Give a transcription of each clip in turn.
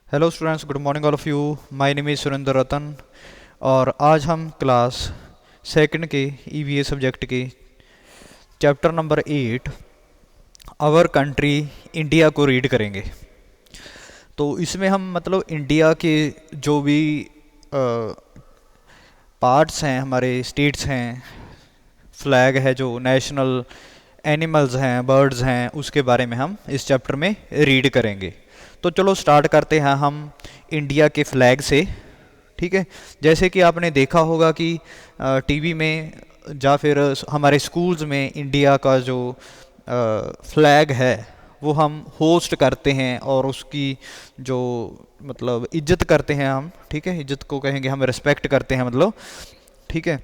Hello students, good morning all of you. My name is Surendra Ratan. और आज हम class second के ईवीए सब्जेक्ट के chapter number 8 our country India को read करेंगे। तो इसमें हम मतलब इंडिया के जो भी पार्ट्स हैं, हमारे स्टेट्स हैं, फ्लैग है, जो नेशनल एनिमल्स हैं, बर्ड्स हैं, उसके बारे में हम इस चैप्टर में रीड करेंगे। तो चलो स्टार्ट करते हैं हम इंडिया के फ्लैग से। ठीक है। जैसे कि आपने देखा होगा कि टीवी में या फिर हमारे स्कूल्स में इंडिया का जो फ्लैग है वो हम होस्ट करते हैं और उसकी जो मतलब इज्जत करते हैं हम। ठीक है, इज्जत को कहेंगे हम, रिस्पेक्ट करते हैं मतलब। ठीक है।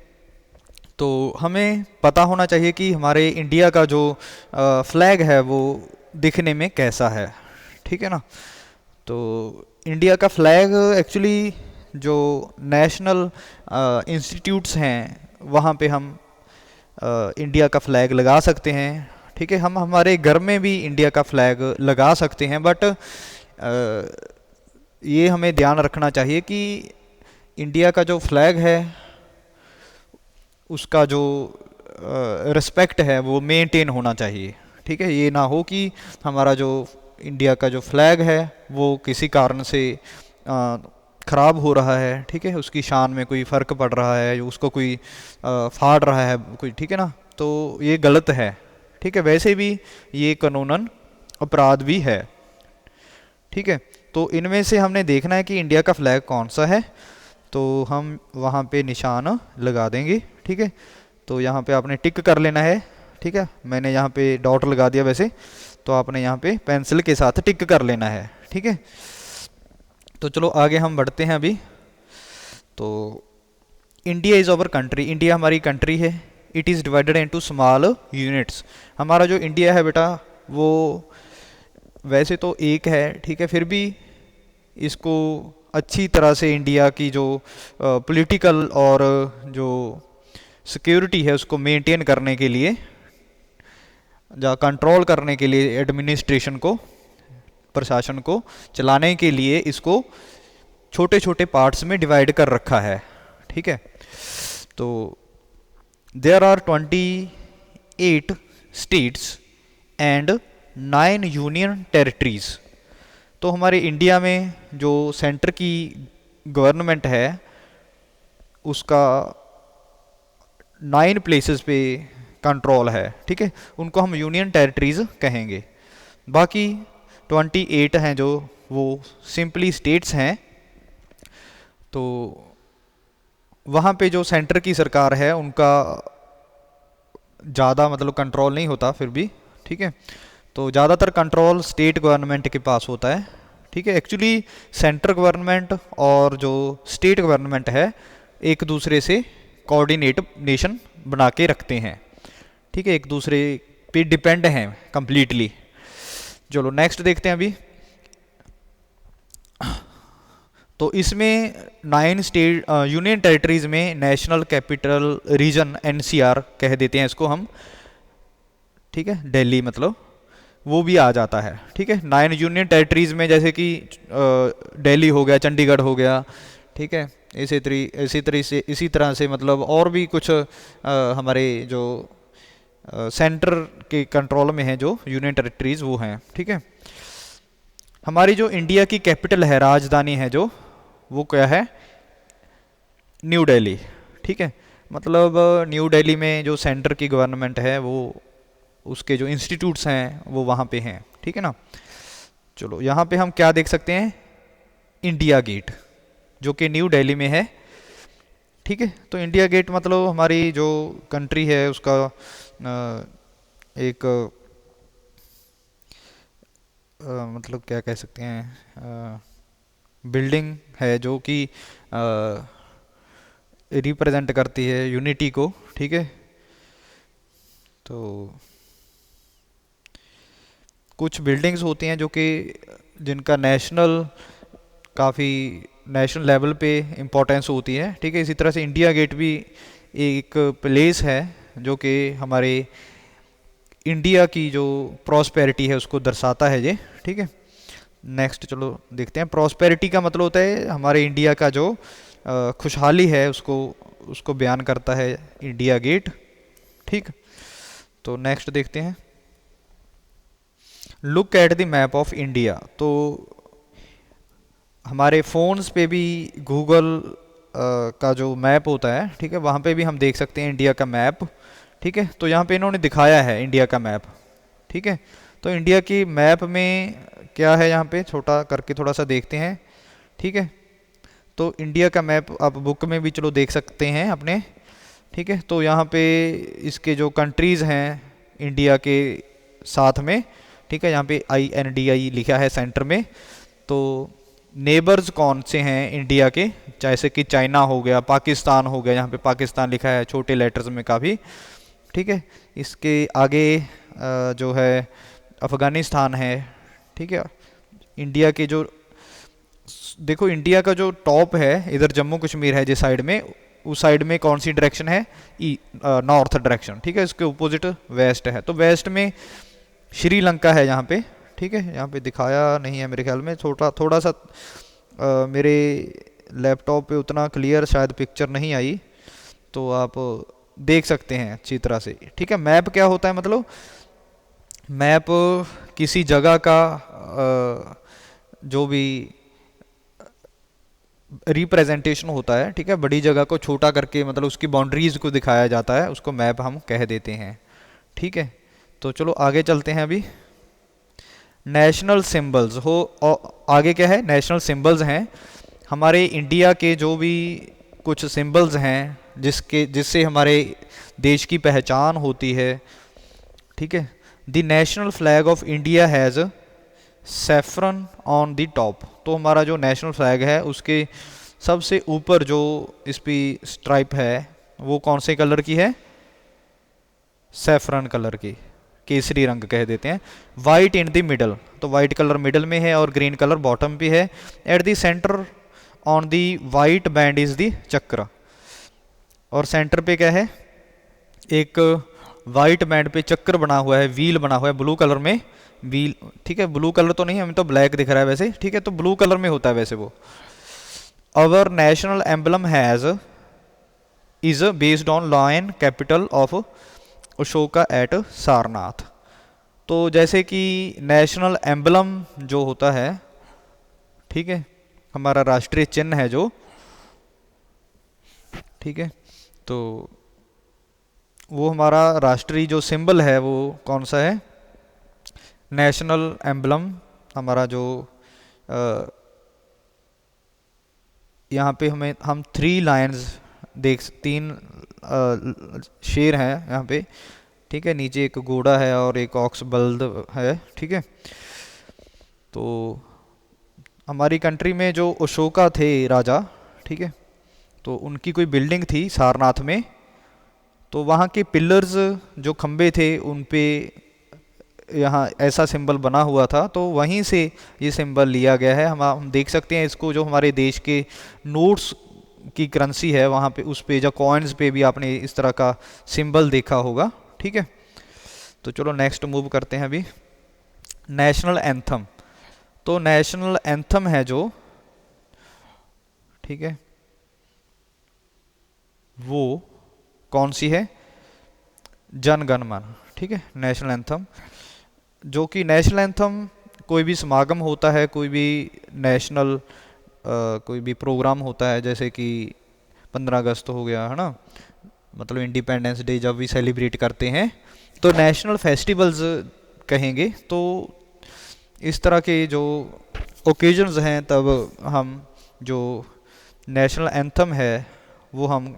तो हमें पता होना चाहिए कि हमारे इंडिया का जो फ्लैग है वो दिखने में कैसा है। ठीक है ना। तो इंडिया का फ्लैग एक्चुअली जो नेशनल इंस्टीट्यूट्स हैं वहाँ पे हम इंडिया का फ्लैग लगा सकते हैं। ठीक है, हम हमारे घर में भी इंडिया का फ्लैग लगा सकते हैं, बट ये हमें ध्यान रखना चाहिए कि इंडिया का जो फ्लैग है उसका जो रिस्पेक्ट है वो मेंटेन होना चाहिए। ठीक है, ये ना हो कि हमारा जो इंडिया का जो फ्लैग है वो किसी कारण से ख़राब हो रहा है। ठीक है, उसकी शान में कोई फ़र्क पड़ रहा है, उसको कोई फाड़ रहा है कोई। ठीक है ना, तो ये गलत है। ठीक है, वैसे भी ये कानूनन अपराध भी है। ठीक है, तो इनमें से हमने देखना है कि इंडिया का फ्लैग कौन सा है, तो हम वहाँ पे निशान लगा देंगे। ठीक है, तो यहाँ पे आपने टिक कर लेना है। ठीक है, मैंने यहाँ पे डॉट लगा दिया वैसे, तो आपने यहाँ पे पेंसिल के साथ टिक कर लेना है। ठीक है, तो चलो आगे हम बढ़ते हैं अभी। तो India is our country, India हमारी कंट्री है। It is divided into small units. हमारा जो इंडिया है बेटा वो वैसे तो एक है, ठीक है, फिर भी इसको अच्छी तरह से इंडिया की जो पॉलिटिकल और जो सिक्योरिटी है उसको मेंटेन करने के लिए या कंट्रोल करने के लिए, एडमिनिस्ट्रेशन को, प्रशासन को चलाने के लिए इसको छोटे छोटे पार्ट्स में डिवाइड कर रखा है। ठीक है, तो there are 28 states and 9 union territories. तो हमारे इंडिया में जो सेंटर की गवर्नमेंट है उसका 9 प्लेसेस पे कंट्रोल है। ठीक है, उनको हम यूनियन टेरिटरीज कहेंगे। बाकी 28 हैं जो वो सिंपली स्टेट्स हैं। तो वहाँ पे जो सेंटर की सरकार है उनका ज़्यादा मतलब कंट्रोल नहीं होता फिर भी। ठीक है, तो ज़्यादातर कंट्रोल स्टेट गवर्नमेंट के पास होता है। ठीक है, एक्चुअली सेंट्रल गवर्नमेंट और जो स्टेट गवर्नमेंट है एक दूसरे से कोऑर्डिनेट नेशन बना के रखते हैं। ठीक है, एक दूसरे पे डिपेंड हैं कंप्लीटली। चलो नेक्स्ट देखते हैं अभी। तो इसमें 9 स्टेट यूनियन टेरिटरीज में नेशनल कैपिटल रीजन एनसीआर कह देते हैं इसको हम। ठीक है, दिल्ली मतलब वो भी आ जाता है। ठीक है, 9 यूनियन टेरिटरीज में जैसे कि दिल्ली हो गया, चंडीगढ़ हो गया। ठीक है, इसी तरह से मतलब और भी कुछ हमारे जो सेंटर के कंट्रोल में हैं जो यूनियन टेरिटरीज वो हैं। ठीक है, हमारी जो इंडिया की कैपिटल है, राजधानी है जो, वो क्या है? न्यू दिल्ली। ठीक है, मतलब न्यू दिल्ली में जो सेंटर की गवर्नमेंट है वो उसके जो इंस्टीट्यूट्स हैं वो वहाँ पे हैं। ठीक है ना। चलो यहाँ पे हम क्या देख सकते हैं? इंडिया गेट जो कि न्यू दिल्ली में है। ठीक है, तो इंडिया गेट मतलब हमारी जो कंट्री है उसका एक मतलब क्या कह सकते हैं, बिल्डिंग है जो कि रिप्रेजेंट करती है यूनिटी को। ठीक है, तो कुछ बिल्डिंग्स होती हैं जो कि जिनका काफ़ी नेशनल लेवल पे इम्पोर्टेंस होती है। ठीक है, इसी तरह से इंडिया गेट भी एक प्लेस है जो कि हमारे इंडिया की जो प्रॉस्पेरिटी है उसको दर्शाता है ये। ठीक है, नेक्स्ट चलो देखते हैं। प्रॉस्पेरिटी का मतलब होता है हमारे इंडिया का जो खुशहाली है उसको उसको बयान करता है इंडिया गेट। ठीक, तो नेक्स्ट देखते हैं। Look at the map of India. तो हमारे फ़ोन्स पे भी गूगल का जो मैप होता है, ठीक है, वहाँ पे भी हम देख सकते हैं इंडिया का मैप। ठीक है, तो यहाँ पे इन्होंने दिखाया है इंडिया का मैप। ठीक है, तो इंडिया की मैप में क्या है यहाँ पे छोटा करके थोड़ा सा देखते हैं। ठीक है, तो इंडिया का मैप आप बुक में भी चलो देख सकते हैं अपने। ठीक है, तो यहाँ पे इसके जो कंट्रीज़ हैं इंडिया के साथ में, ठीक है, यहाँ पे INDI लिखा है सेंटर में। तो नेबर्स कौन से हैं इंडिया के, जैसे कि चाइना हो गया, पाकिस्तान हो गया, यहाँ पे पाकिस्तान लिखा है छोटे लेटर्स में काफ़ी। ठीक है, इसके आगे जो है अफ़गानिस्तान है। ठीक है, इंडिया के जो देखो इंडिया का जो टॉप है इधर जम्मू कश्मीर है जिस साइड में, उस साइड में कौन सी डायरेक्शन है, नॉर्थ डायरेक्शन। ठीक है, इसके अपोजिट वेस्ट है, तो वेस्ट में श्रीलंका है यहाँ पे। ठीक है, यहाँ पे दिखाया नहीं है मेरे ख्याल में, थोड़ा थोड़ा सा मेरे लैपटॉप पे उतना क्लियर शायद पिक्चर नहीं आई, तो आप देख सकते हैं अच्छी तरह से। ठीक है, मैप क्या होता है, मतलब मैप किसी जगह का जो भी रिप्रेजेंटेशन होता है। ठीक है, बड़ी जगह को छोटा करके मतलब उसकी बाउंड्रीज को दिखाया जाता है, उसको मैप हम कह देते हैं। ठीक है, तो चलो आगे चलते हैं। अभी नेशनल सिंबल्स हो, और आगे क्या है, नेशनल सिंबल्स हैं हमारे इंडिया के, जो भी कुछ सिंबल्स हैं जिससे हमारे देश की पहचान होती है। ठीक है, the national flag of India has saffron on the top. तो हमारा जो नेशनल फ्लैग है उसके सबसे ऊपर जो इस पे स्ट्राइप है वो कौन से कलर की है, सैफरन कलर की, केसरी रंग कह देते हैं। वाइट इन द मिडल, तो वाइट कलर मिडल में है और ग्रीन कलर बॉटम पे है। At the centre on the white band is the चक्र, और सेंटर पे क्या है, एक वाइट बैंड पे चक्र बना हुआ है, व्हील बना हुआ है ब्लू कलर में, व्हील। ठीक है, ब्लू कलर तो नहीं, हमें तो ब्लैक दिख रहा है वैसे। ठीक है, तो ब्लू कलर में होता है वैसे वो। Our national emblem has is based on lion capital of Ashoka at Sarnath. तो जैसे कि नेशनल एम्बलम जो होता है, ठीक है, हमारा राष्ट्रीय चिन्ह है जो, ठीक है, तो वो हमारा राष्ट्रीय जो सिंबल है वो कौन सा है, नेशनल एम्बलम हमारा जो यहाँ पे हम 3 लायंस तीन शेर हैं यहाँ पे। ठीक है, नीचे एक घोड़ा है और एक ऑक्स बल्द है। ठीक है, तो हमारी कंट्री में जो अशोका थे राजा, ठीक है, तो उनकी कोई बिल्डिंग थी सारनाथ में, तो वहाँ के पिलर्स जो खम्बे थे उन पे यहाँ ऐसा सिंबल बना हुआ था, तो वहीं से ये सिंबल लिया गया है। हम देख सकते हैं इसको, जो हमारे देश के नोट्स की करेंसी है वहाँ पे, उस पे या कॉइन्स पे भी आपने इस तरह का सिंबल देखा होगा। ठीक है, तो चलो नेक्स्ट मूव करते हैं अभी। नेशनल एंथम, तो नेशनल एंथम है जो, ठीक है, वो कौन सी है, जन गण मन। ठीक है, नेशनल एंथम, जो कि नेशनल एंथम कोई भी समागम होता है, कोई भी नेशनल कोई भी प्रोग्राम होता है, जैसे कि 15 अगस्त हो गया है ना, मतलब इंडिपेंडेंस डे जब भी सेलिब्रेट करते हैं, तो नेशनल फेस्टिवल्स कहेंगे। तो इस तरह के जो ओकेजन्स हैं तब हम जो नेशनल एंथम है वो हम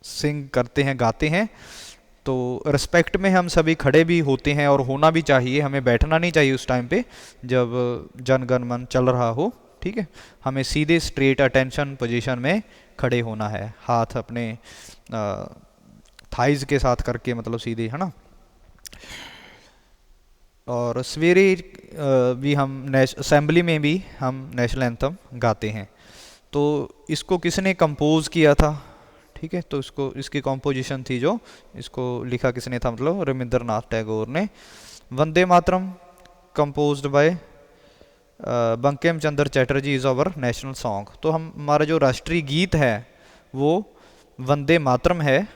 सिंग करते हैं, गाते हैं। तो रिस्पेक्ट में हम सभी खड़े भी होते हैं और होना भी चाहिए, हमें बैठना नहीं चाहिए उस टाइम पे जब जन गण मन चल रहा हो। ठीक है, हमें सीधे स्ट्रेट अटेंशन पोजीशन में खड़े होना है, हाथ अपने थाइज के साथ करके, मतलब सीधे, है ना। और सवेरे भी हम असेंबली में भी हम नेशनल एंथम गाते हैं। तो इसको किसने कंपोज किया था, ठीक है, तो इसकी कॉम्पोजिशन थी जो, इसको लिखा किसने था, मतलब रविंद्रनाथ टैगोर ने। Vande Mataram composed by Bankim Chandra Chatterjee is our national song. तो हम हमारा जो राष्ट्रीय गीत है वो वंदे मातरम है,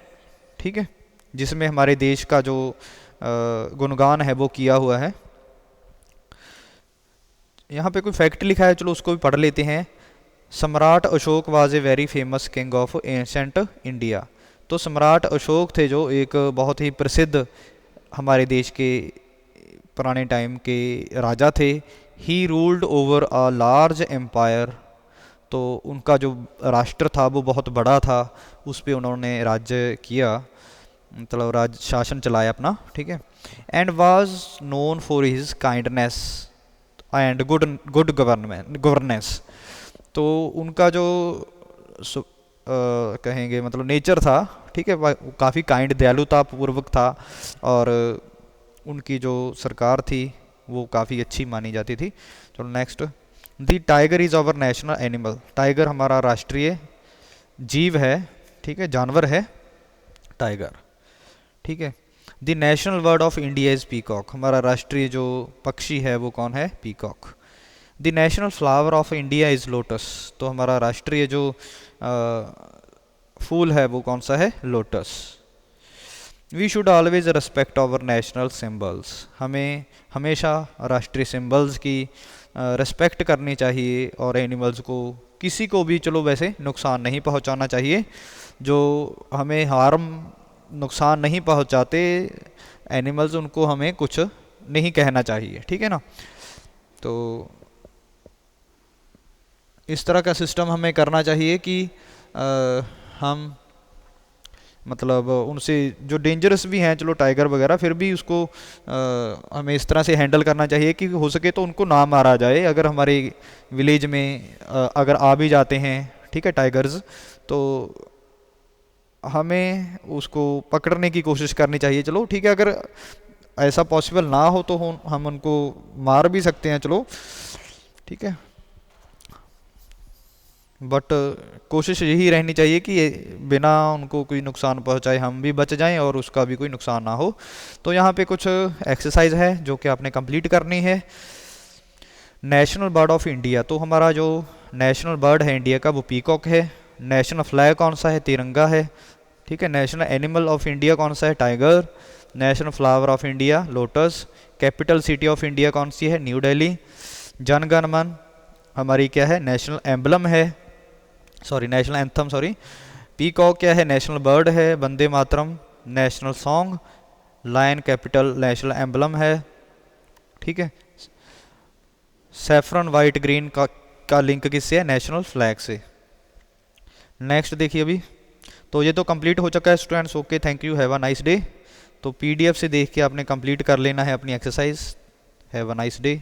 ठीक है, जिसमें हमारे देश का जो गुणगान है वो किया हुआ है। यहाँ पे कोई फैक्ट लिखा है, चलो उसको भी पढ़ लेते हैं। सम्राट Ashok was a very famous king of ancient India. तो सम्राट अशोक थे जो एक बहुत ही प्रसिद्ध हमारे देश के पुराने टाइम के राजा थे। He ruled over a large empire. तो उनका जो राष्ट्र था वो बहुत बड़ा था, उस पे उन्होंने राज्य किया, मतलब राज शासन चलाया अपना, ठीक है। And was known for his kindness and good good governance. तो उनका जो कहेंगे मतलब नेचर था, ठीक है, काफ़ी काइंड दयालुता पूर्वक था, और उनकी जो सरकार थी वो काफ़ी अच्छी मानी जाती थी। चलो next. The tiger is our national animal. Tiger हमारा राष्ट्रीय जीव है, ठीक है, जानवर है टाइगर, ठीक है। The national bird of India is peacock. हमारा राष्ट्रीय जो पक्षी है वो कौन है? Peacock. The national flower of India is lotus. तो हमारा राष्ट्रीय जो फूल है वो कौन सा है? Lotus. We should always respect our national symbols. हमें हमेशा राष्ट्रीय सिम्बल्स की रेस्पेक्ट करनी चाहिए, और एनिमल्स को, किसी को भी चलो वैसे नुकसान नहीं पहुंचाना चाहिए। जो हमें हार्म नुकसान नहीं पहुंचाते एनिमल्स, उनको हमें कुछ नहीं कहना चाहिए, ठीक है ना। तो इस तरह का सिस्टम हमें करना चाहिए कि हम मतलब उनसे जो डेंजरस भी हैं, चलो टाइगर वगैरह, फिर भी उसको हमें इस तरह से हैंडल करना चाहिए कि हो सके तो उनको ना मारा जाए। अगर हमारे विलेज में अगर आ भी जाते हैं, ठीक है, टाइगर्स, तो हमें उसको पकड़ने की कोशिश करनी चाहिए। चलो ठीक है, अगर ऐसा पॉसिबल ना हो तो हम उनको मार भी सकते हैं, चलो ठीक है, बट कोशिश यही रहनी चाहिए कि बिना उनको कोई नुकसान पहुंचाए हम भी बच जाएं और उसका भी कोई नुकसान ना हो। तो यहाँ पे कुछ एक्सरसाइज है जो कि आपने कंप्लीट करनी है। नेशनल बर्ड ऑफ इंडिया, तो हमारा जो नेशनल बर्ड है इंडिया का वो पीकॉक है। नेशनल फ्लैग कौन सा है? तिरंगा है, ठीक है। नेशनल एनिमल ऑफ इंडिया कौन सा है? Tiger. National flower of India lotus. Capital city of India कौन सी है? न्यू दिल्ली। जनगण मन हमारी क्या है? नेशनल एम्बलम है, sorry national anthem, sorry. Peacock क्या है? नेशनल बर्ड है। Vande Mataram national song. Lion capital national emblem है, ठीक है। सैफरन वाइट ग्रीन का लिंक किससे है? नेशनल फ्लैग से। नेक्स्ट देखिए अभी। तो ये तो कंप्लीट हो चुका है students. Okay, thank you, have a nice day. तो पीडीएफ से देख के आपने कंप्लीट कर लेना है अपनी exercise. Have a nice day.